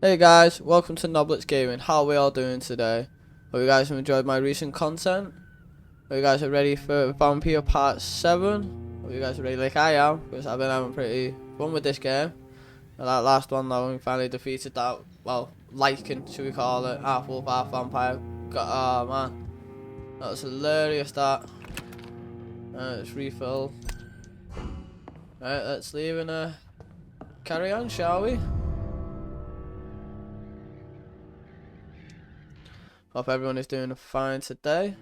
Hey guys, welcome to Noblets Gaming. How are we all doing today? Hope you guys have enjoyed my recent content. Hope you guys are ready for Vampyr Part 7. Hope you guys are ready like I am, because I've been having pretty fun with this game. And that last one though, we finally defeated that, well, Lycan, should we call it, half wolf, half vampire. Oh man, that was hilarious that. Let's refill. Right, let's leave and carry on, shall we? Hope everyone is doing fine today.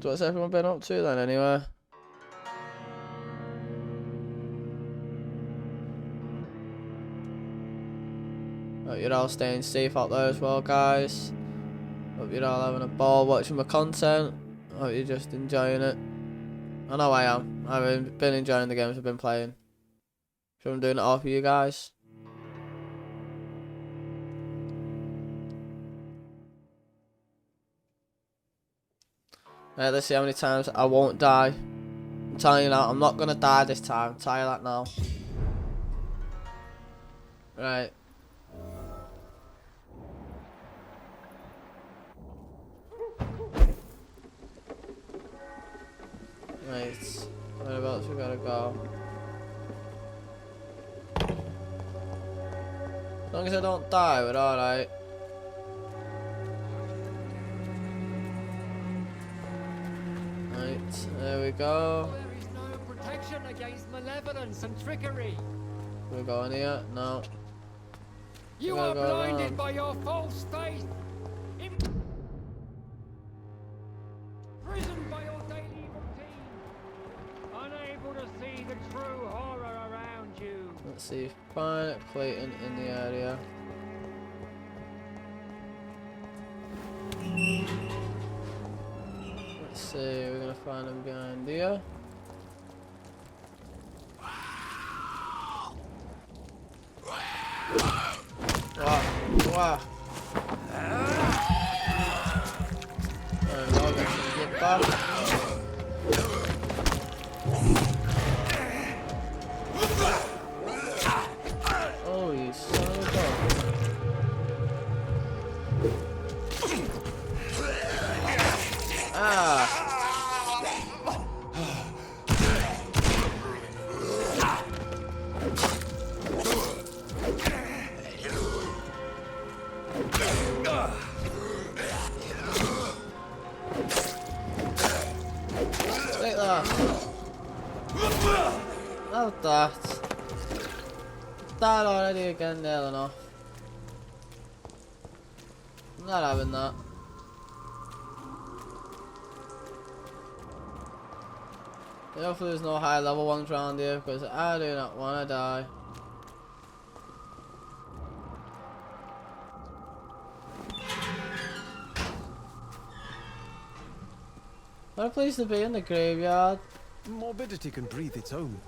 So what's everyone been up to then anyway? Hope you're all staying safe out there as well, guys. Hope you're all having a ball watching my content. Hope you're just enjoying it. I know I am. I've been enjoying the games I've been playing. So I'm doing it all for you guys. Right, let's see how many times I won't die. I'm telling you now, I'm not gonna die this time. I'll tell you that now. Right. Right. Whereabouts we gotta go? As long as I don't die, we're alright. Right, there we go. There is no protection against malevolence and trickery. Can we go in here? No. You gotta are go blinded around. by your false faith. Imprisoned by your daily routine. Unable to see the true horror around you. Let's see. Find Clayton in the area. Let's see. We're gonna find him behind here. Wow. Wow. There we go. Get some get back. Oh, you son of a gun. Ah! Take that! Have that! Died already again, nail enough. I'm not having that. Hopefully there's no high level ones around here because I do not want to die. What a place to be in the graveyard. Morbidity can breathe its own.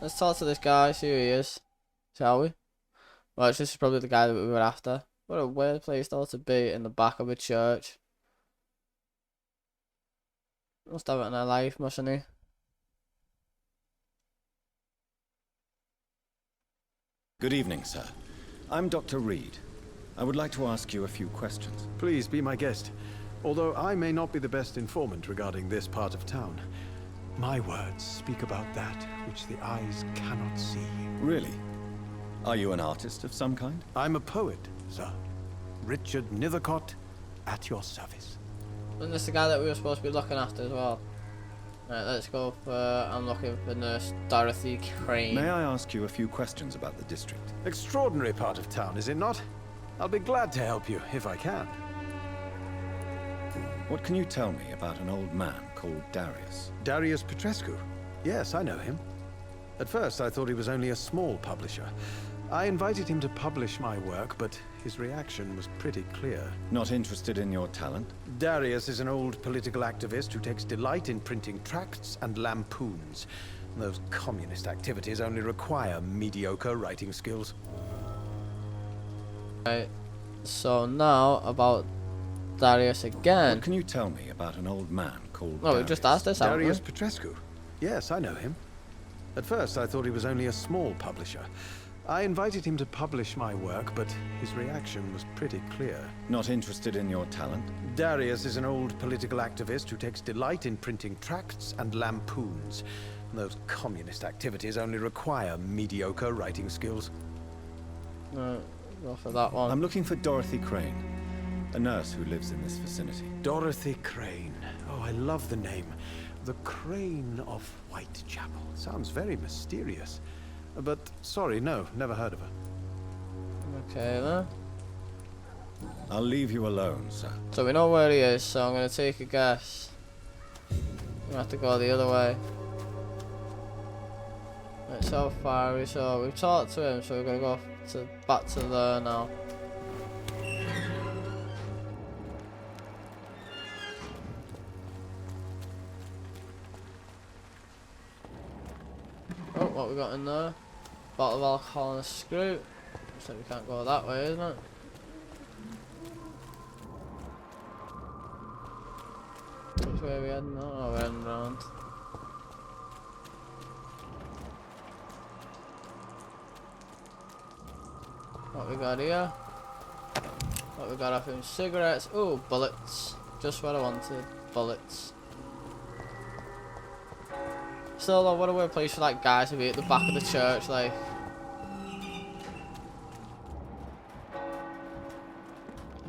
Let's talk to this guy, see who he is. Shall we? Well, this is probably the guy that we were after. What a weird place though to be in the back of a church. Must have it in our life, mustn't he? Good evening, sir. I'm Dr. Reid. I would like to ask you a few questions. Please be my guest. Although I may not be the best informant regarding this part of town, my words speak about that which the eyes cannot see. Really? Are you an artist of some kind? I'm a poet, sir. Richard Nethercott, at your service. Isn't this the guy that we were supposed to be looking after as well? Right, let's go for, I'm looking for Nurse Dorothy Crane. May I ask you a few questions about the district? Extraordinary part of town, is it not? I'll be glad to help you, if I can. What can you tell me about an old man called Darius? Darius Petrescu. Yes, I know him. At first, I thought he was only a small publisher. I invited him to publish my work, but his reaction was pretty clear. Not interested in your talent? Darius is an old political activist who takes delight in printing tracts and lampoons. Those communist activities only require mediocre writing skills. Right, so now about Darius again. What can you tell me about an old man called Oh, we just asked this, haven't we? Darius Petrescu. Yes, I know him. At first, I thought he was only a small publisher. I invited him to publish my work, but his reaction was pretty clear. Not interested in your talent? Darius is an old political activist who takes delight in printing tracts and lampoons. Those communist activities only require mediocre writing skills. Right, go for that one. I'm looking for Dorothy Crane, a nurse who lives in this vicinity. Dorothy Crane. Oh, I love the name. The Crane of Whitechapel. Sounds very mysterious. But, sorry, no, never heard of her. Okay then. I'll leave you alone, sir. So we know where he is, so I'm going to take a guess. We have to go the other way. Right, so far we've talked to him, so we're going to go back to there now. Oh, what we got in there? Bottle of alcohol and a screw. So we can't go that way, isn't it? Which way are we heading now? Oh, we're heading round. What we got here? What we got off him? Cigarettes. Oh, bullets. Just what I wanted. Bullets. Still though, what a weird place for that guy to be at the back of the church, like.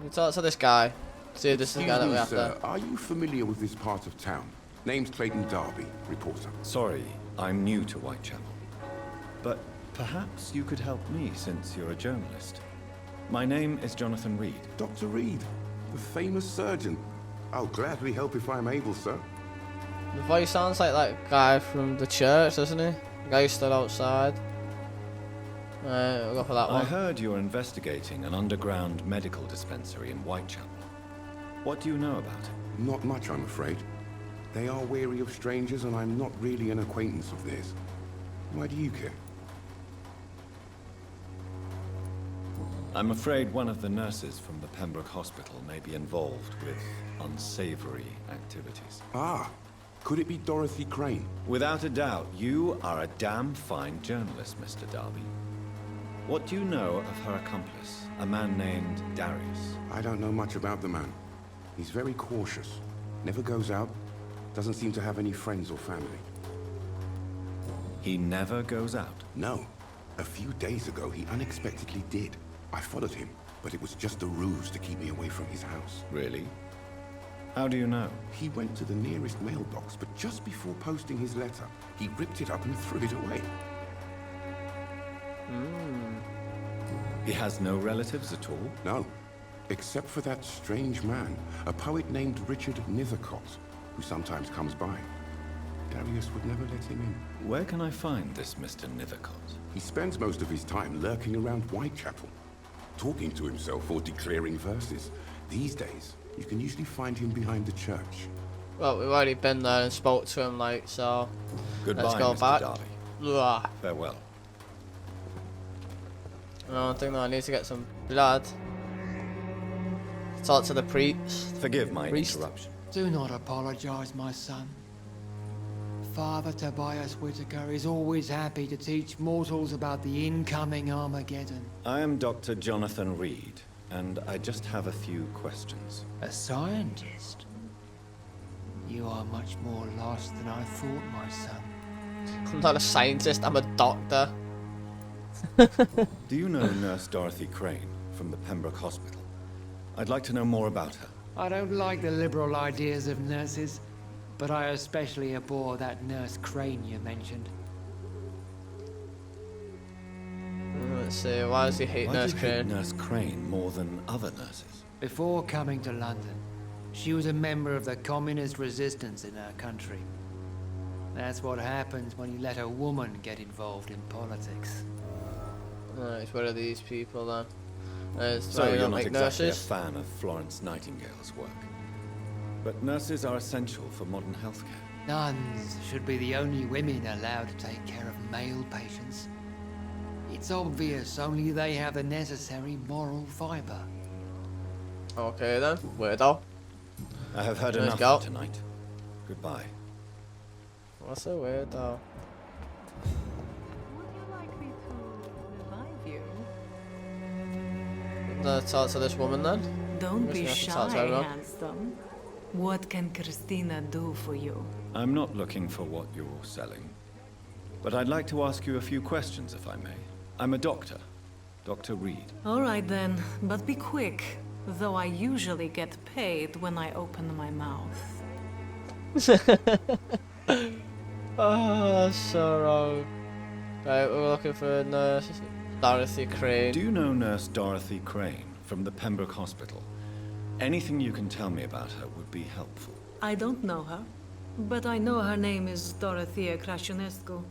We talk to this guy. See if this is the guy that we're after. Sir, are you familiar with this part of town? Name's Clayton Darby, reporter. Sorry, I'm new to Whitechapel. But perhaps you could help me since you're a journalist. My name is Jonathan Reid. Dr. Reid, the famous surgeon. I'll gladly help if I'm able, sir. The voice sounds like that guy from the church, doesn't he? The guy who stood outside. Right, we'll go for that I one. heard you're investigating an underground medical dispensary in Whitechapel. What do you know about it? Not much, I'm afraid. They are wary of strangers, and I'm not really an acquaintance of theirs. Why do you care? I'm afraid one of the nurses from the Pembroke Hospital may be involved with unsavory activities. Ah, could it be Dorothy Crane? Without a doubt, you are a damn fine journalist, Mr. Darby. What do you know of her accomplice, a man named Darius? I don't know much about the man. He's very cautious. Never goes out. Doesn't seem to have any friends or family. He never goes out? No. A few days ago, he unexpectedly did. I followed him, but it was just a ruse to keep me away from his house. Really? How do you know? He went to the nearest mailbox, but just before posting his letter, he ripped it up and threw it away. He has no relatives at all? No, except for that strange man, a poet named Richard Nethercott, who sometimes comes by. Darius would never let him in. Where can I find this Mr. Nethercott? He spends most of his time lurking around Whitechapel, talking to himself or declaring verses. These days, you can usually find him behind the church. Well, we've already been there and spoke to him, like, so Goodbye, let's go Mr. back. Darby. Ugh. Farewell. I think that I need to get some blood. Talk to the priest. Forgive my Priest. interruption. Do not apologize, my son. Father Tobias Whitaker is always happy to teach mortals about the incoming Armageddon. I am Dr. Jonathan Reid, and I just have a few questions. A scientist? You are much more lost than I thought, my son. I'm not a scientist, I'm a doctor. Do you know Nurse Dorothy Crane from the Pembroke Hospital? I'd like to know more about her. I don't like the liberal ideas of nurses, but I especially abhor that Nurse Crane you mentioned. Let's see, why does he hate Why Nurse do you hate Crane? Nurse Crane more than other nurses? Before coming to London, she was a member of the communist resistance in our country. That's what happens when you let a woman get involved in politics. Right, what are these people then? So you you're don't not make exactly nurses? a fan of Florence Nightingale's work. But nurses are essential for modern healthcare. Nuns should be the only women allowed to take care of male patients. It's obvious only they have the necessary moral fibre. Okay then, weirdo. I have had Let's enough go. for tonight. Goodbye. What's so weird though? Would you like me to revive you? Let's talk to this woman then. Don't Guess be we have to shy, talk to everyone. handsome. What can Christina do for you? I'm not looking for what you're selling, but I'd like to ask you a few questions if I may. I'm a doctor, Dr. Reid. All right then, but be quick. Though I usually get paid when I open my mouth. Oh, so wrong. Right, we're looking for a nurse. Dorothy Crane. Do you know Nurse Dorothy Crane from the Pembroke Hospital? Anything you can tell me about her would be helpful. I don't know her, but I know her name is Dorothea Crăciunescu.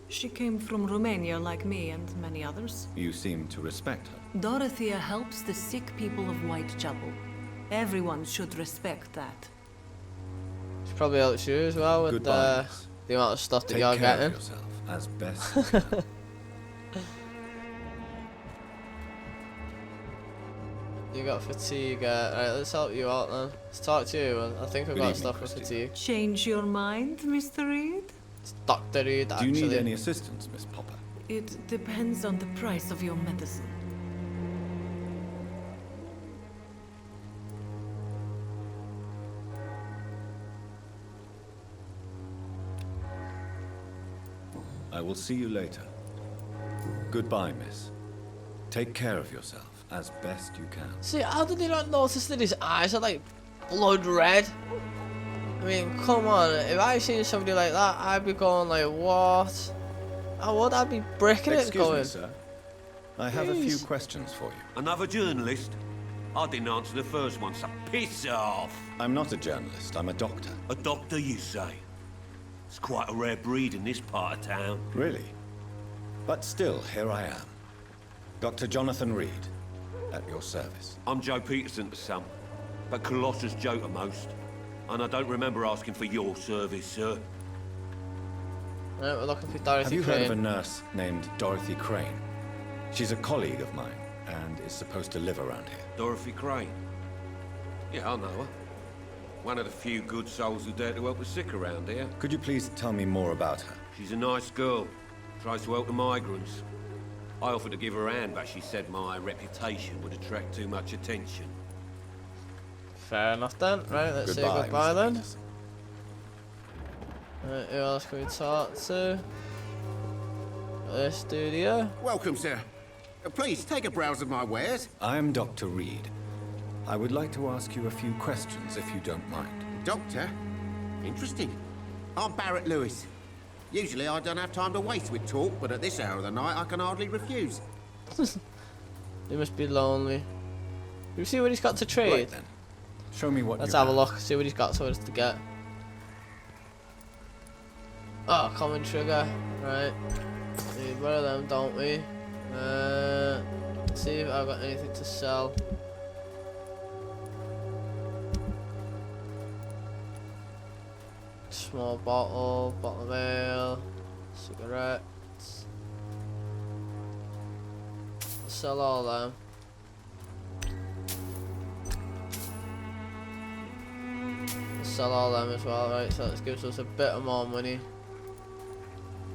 She came from Romania like me and many others. You seem to respect her. Dorothea helps the sick people of Whitechapel. Everyone should respect that. She probably helps you as well with Goodbye, miss. the amount of stuff that Take you're care getting. of yourself as best you can. You got fatigue. Right, let's help you out then. Let's talk to you. I think we've Good got evening, stuff for Christy. fatigue. Change your mind, Mr. Reid? It's Dr. Reid, Do actually. you need any assistance, Miss Popper? It depends on the price of your medicine. I will see you later. Goodbye, miss. Take care of yourself as best you can. See, how did they not notice that his eyes are like blood red? I mean, come on. If I seen somebody like that, I'd be going like, what? I would. I'd be breaking it Excuse going. me, sir. I have a few Please. questions for you. Another journalist? I didn't answer the first one, so piss off. I'm not a journalist, I'm a doctor. A doctor, you say? It's quite a rare breed in this part of town. Really? But still, here I am. Dr. Jonathan Reid, at your service. I'm Joe Peterson to some, but Colossus Joe to most. And I don't remember asking for your service, sir. Right, we're looking for Dorothy Have you Crane. heard of a nurse named Dorothy Crane? She's a colleague of mine, and is supposed to live around here. Dorothy Crane? Yeah, I know her. One of the few good souls who dare to help the sick around here. Could you please tell me more about her? She's a nice girl. Tries to help the migrants. I offered to give her a hand, but she said my reputation would attract too much attention. Fair enough then. Right, let's say Goodbye, goodbye Mr. then. Peterson. Right, who else can we talk to? This dude here. Welcome, sir. Please, take a browse of my wares. I'm Dr. Reid. I would like to ask you a few questions, if you don't mind. Doctor? Interesting. I'm Barrett Lewis. Usually I don't have time to waste with talk, but at this hour of the night I can hardly refuse. He must be lonely. You see what he's got to trade? Right then. Show me what Let's you have a look, see what he's got for us to get. Oh, common trigger. Right. Need one of them, don't we? Let's see if I've got anything to sell. Small bottle, bottle of ale, cigarettes. I'll sell all them. Sell all them as well, right? So that gives us a bit of more money.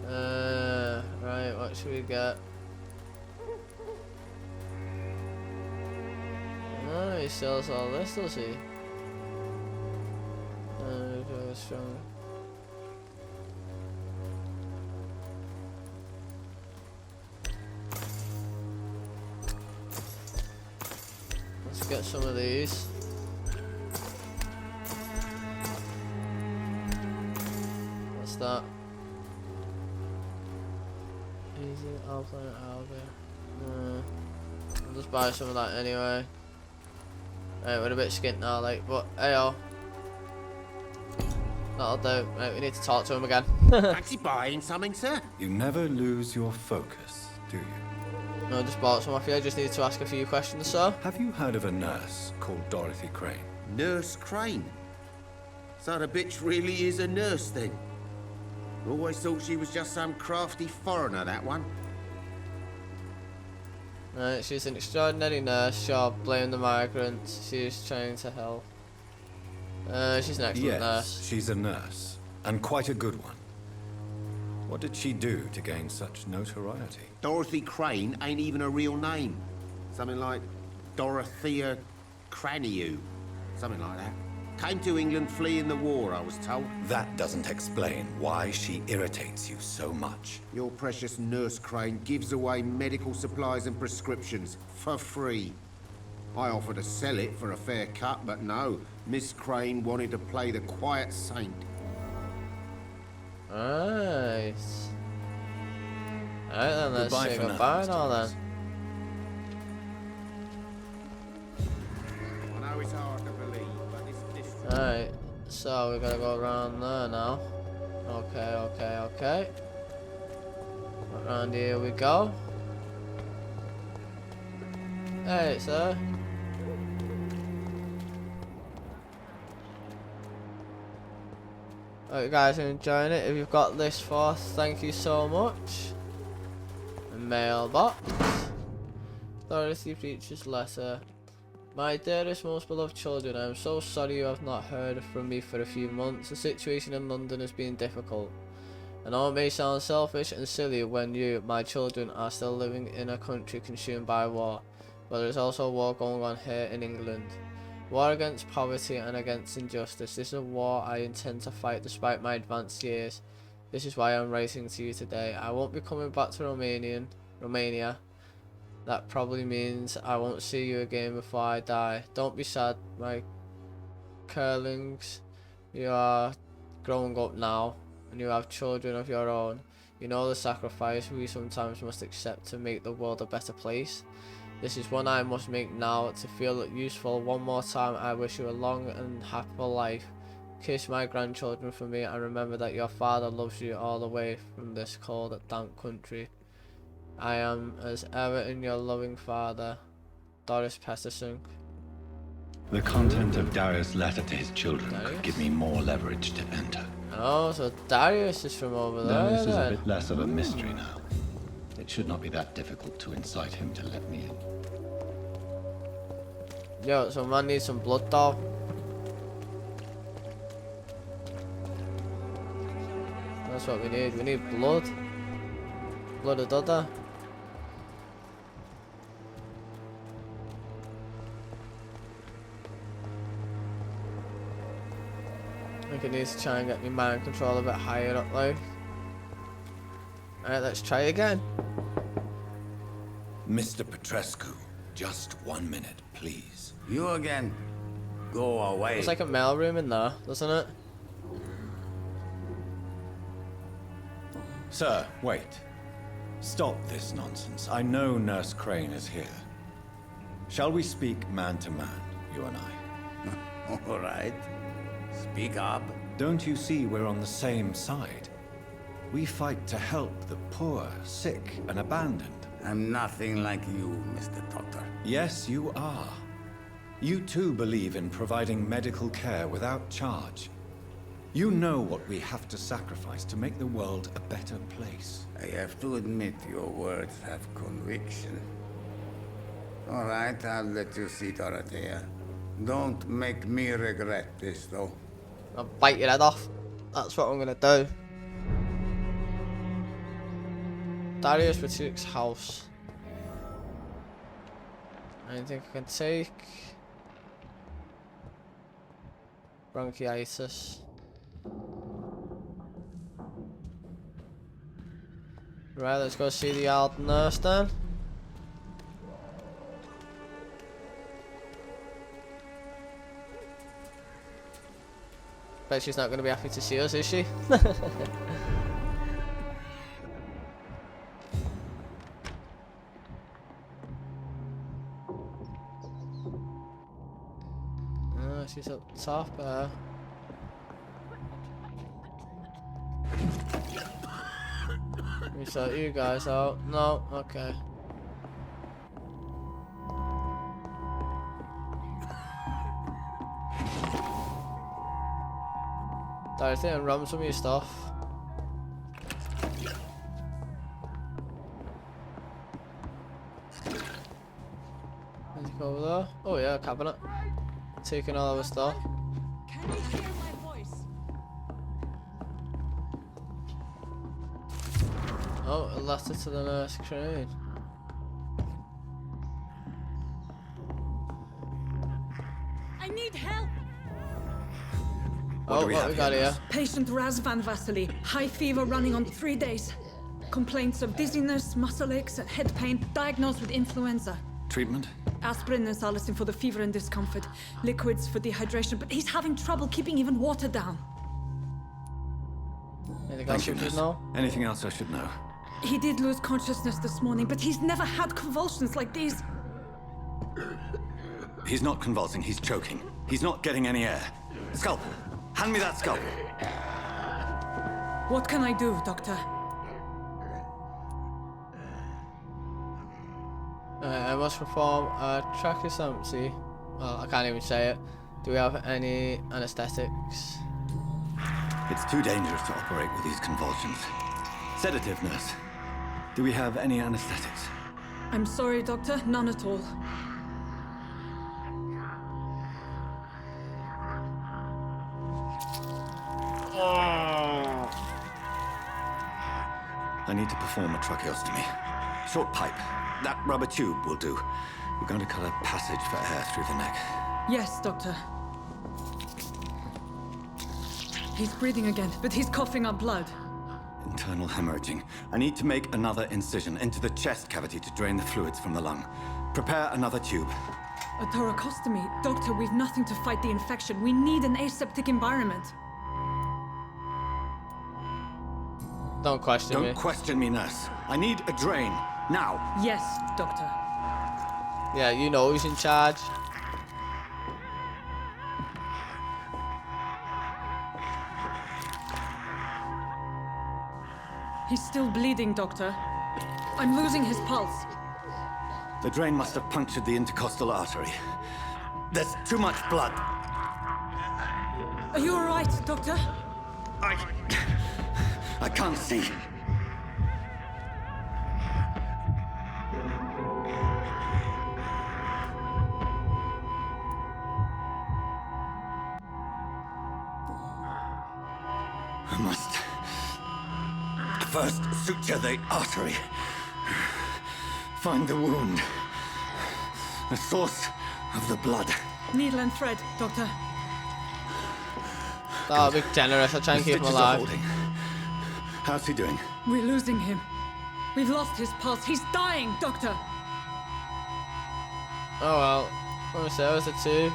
Right, what should we get? Oh, he sells all this, does he? Very strong. Let's get some of these. What's that? Easy, I'll play it out there. I'll just buy some of that anyway. Right, we're a bit skint now, like, but hey, that'll do. Right, we need to talk to him again. Fancy buying something, sir? You never lose your focus, do you? No, I just bought some off you. I just need to ask a few questions, sir. Have you heard of a nurse called Dorothy Crane? Nurse Crane. So the bitch really is a nurse then? Always thought she was just some crafty foreigner, that one. Right, she's an extraordinary nurse. Sure, blame the migrants. She's trying to help. She's an excellent nurse. Yes, she's a nurse, and quite a good one. What did she do to gain such notoriety? Dorothy Crane ain't even a real name. Something like Dorothea Craniu. Something like that. Came to England fleeing the war, I was told. That doesn't explain why she irritates you so much. Your precious Nurse Crane gives away medical supplies and prescriptions for free. I offered to sell it for a fair cut, but no. Miss Crane wanted to play the quiet saint. Nice. Alright then, let's Goodbye say for now, goodbye Mr. now then. Ross. I know it's hard to believe, but this district... Alright, so we gotta go around there now. Okay. Around here we go. Hey, sir. Hope you guys are enjoying it. If you've got this far, thank you so much. Mailbox. Dorothy Preacher's letter. My dearest, most beloved children, I am so sorry you have not heard from me for a few months. The situation in London has been difficult. I know it may sound selfish and silly when you, my children, are still living in a country consumed by war, but there is also a war going on here in England. War against poverty and against injustice. This is a war I intend to fight despite my advanced years. This is why I'm writing to you today. I won't be coming back to Romania. That probably means I won't see you again before I die. Don't be sad, my curlings. You are growing up now, and you have children of your own. You know the sacrifice we sometimes must accept to make the world a better place. This is one I must make now to feel useful. One more time, I wish you a long and happy life. Kiss my grandchildren for me, and remember that your father loves you all the way from this cold, damp country. I am as ever in your loving father, Doris Peterson. The content of Darius' letter to his children could give me more leverage to enter. Oh, so Darius is from over there. Darius is a then. bit less of a mystery now. It should not be that difficult to incite him to let me in. Yo, so man needs some blood though. That's what we need. We need blood. Blood of Dada. I think I need to try and get my mind control a bit higher up though. Alright, let's try again. Mr. Petrescu, just 1 minute, please. You again? Go away. It's like a mail room in there, doesn't it? Sir, wait. Stop this nonsense. I know Nurse Crane is here. Shall we speak man to man, you and I? All right. Speak up. Don't you see we're on the same side? We fight to help the poor, sick, and abandoned. I'm nothing like you, Mr. Doctor. Yes, you are. You too believe in providing medical care without charge. You know what we have to sacrifice to make the world a better place. I have to admit your words have conviction. All right, I'll let you see, Dorothea. Don't make me regret this, though. I'll bite your head off. That's what I'm gonna do. Darius Patrick's house. Anything I can take? Bronchitis. Right, let's go see the old nurse then. Bet she's not going to be happy to see us, is she? Oh, she's up top there. Let me sort you guys out. No, okay. Dorothy, and run some of your stuff. Let's go over there. Oh yeah, cabinet. Taking all of our stuff. Can you hear my voice? Oh, a letter to the nurse Crane. I need help. Oh, what we got here? Patient Razvan Vasily. High fever running on 3 days. Complaints of dizziness, muscle aches, and head pain. Diagnosed with influenza. Treatment? Aspirin and salicin for the fever and discomfort. Liquids for dehydration, but he's having trouble keeping even water down. Anything else you should know? Anything else I should know? He did lose consciousness this morning, but he's never had convulsions like these. He's not convulsing, he's choking. He's not getting any air. Scalpel! Hand me that scalpel! What can I do, Doctor? I must perform a tracheostomy. Well, I can't even say it. Do we have any anesthetics? It's too dangerous to operate with these convulsions. Sedative, nurse. Do we have any anesthetics? I'm sorry, Doctor. None at all. I need to perform a tracheostomy. Short pipe. That rubber tube will do. We're going to cut a passage for air through the neck. Yes, Doctor. He's breathing again, but he's coughing up blood. Internal hemorrhaging. I need to make another incision into the chest cavity to drain the fluids from the lung. Prepare another tube. A thoracostomy? Doctor, we've nothing to fight the infection. We need an aseptic environment. Don't question me. Don't question me, nurse. I need a drain. Now. Yes, Doctor. Yeah, you know who's in charge. He's still bleeding, Doctor. I'm losing his pulse. The drain must have punctured the intercostal artery. There's too much blood. Are you all right, Doctor? I can't see. I must first suture the artery. Find the wound. The source of the blood. Needle and thread, Doctor. That'll be generous. I'll try and The keep him stitches are alive. holding. How's he doing? We're losing him. We've lost his pulse. He's dying, Doctor. Oh well. What was there? Was it 2?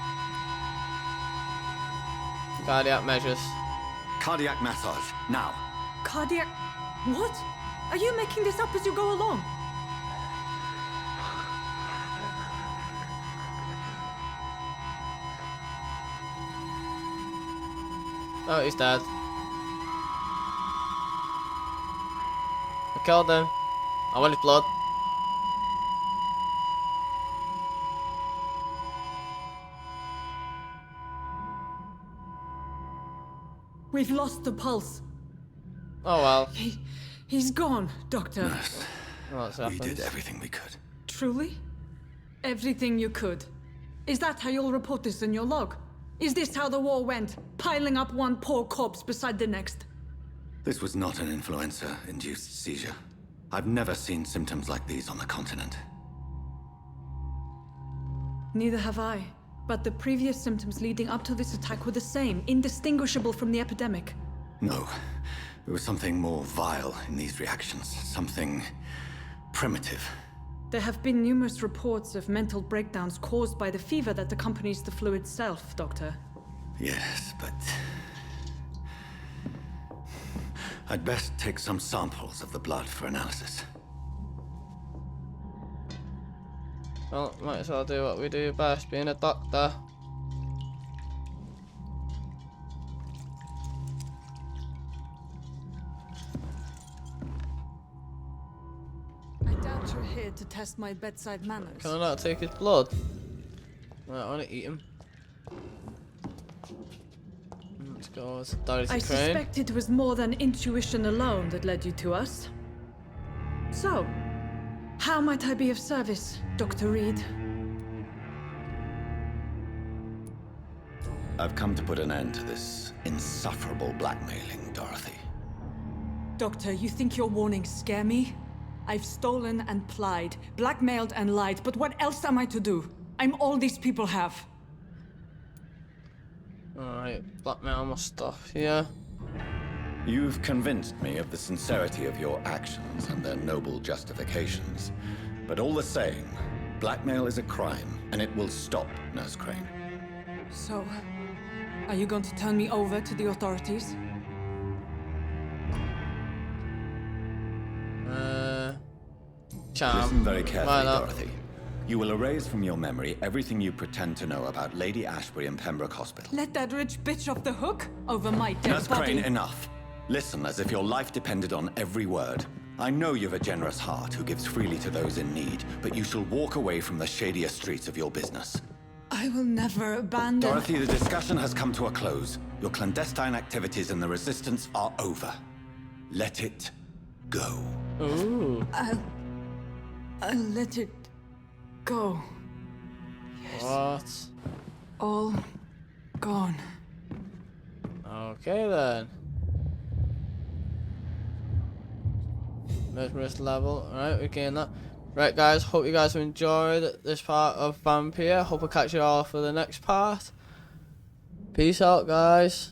Cardiac measures. Cardiac massage, now. Cardiac... What? Are you making this up as you go along? Oh, he's dead. I killed him. I want his blood. We've lost the pulse. Oh well. He's gone, Doctor. Nurse, What's we happened? did everything we could. Truly? Everything you could. Is that how you'll report this in your log? Is this how the war went? Piling up one poor corpse beside the next? This was not an influenza-induced seizure. I've never seen symptoms like these on the continent. Neither have I. But the previous symptoms leading up to this attack were the same, indistinguishable from the epidemic. No. There was something more vile in these reactions. Something primitive. There have been numerous reports of mental breakdowns caused by the fever that accompanies the flu itself, Doctor. Yes, but... I'd best take some samples of the blood for analysis. Well, might as well do what we do best, being a doctor. I doubt you're here to test my bedside manners. Can I not take his blood? Right, I want to eat him. Let's go. It's Dorothy I Crane. suspect it was more than intuition alone that led you to us. So, how might I be of service, Dr. Reid? I've come to put an end to this insufferable blackmailing, Dorothy. Doctor, you think your warnings scare me? I've stolen and plied, blackmailed and lied, but what else am I to do? I'm all these people have. Alright, blackmail my stuff, yeah. You've convinced me of the sincerity of your actions and their noble justifications. But all the same, blackmail is a crime, and it will stop, Nurse Crane. So, are you going to turn me over to the authorities? Charm. Listen very carefully, Why not? Dorothy. You will erase from your memory everything you pretend to know about Lady Ashbury and Pembroke Hospital. Let that rich bitch off the hook over my dead Nurse body. Crane, enough. Listen as if your life depended on every word. I know you've a generous heart who gives freely to those in need, but you shall walk away from the shadier streets of your business. I will never abandon... Dorothy, the discussion has come to a close. Your clandestine activities in the Resistance are over. Let it go. Ooh. I'll let it go. Yes. What? All gone. Okay then. Mesmerist level. Alright, we gained that. Right guys, hope you guys have enjoyed this part of Vampyr. Hope I'll catch you all for the next part. Peace out guys.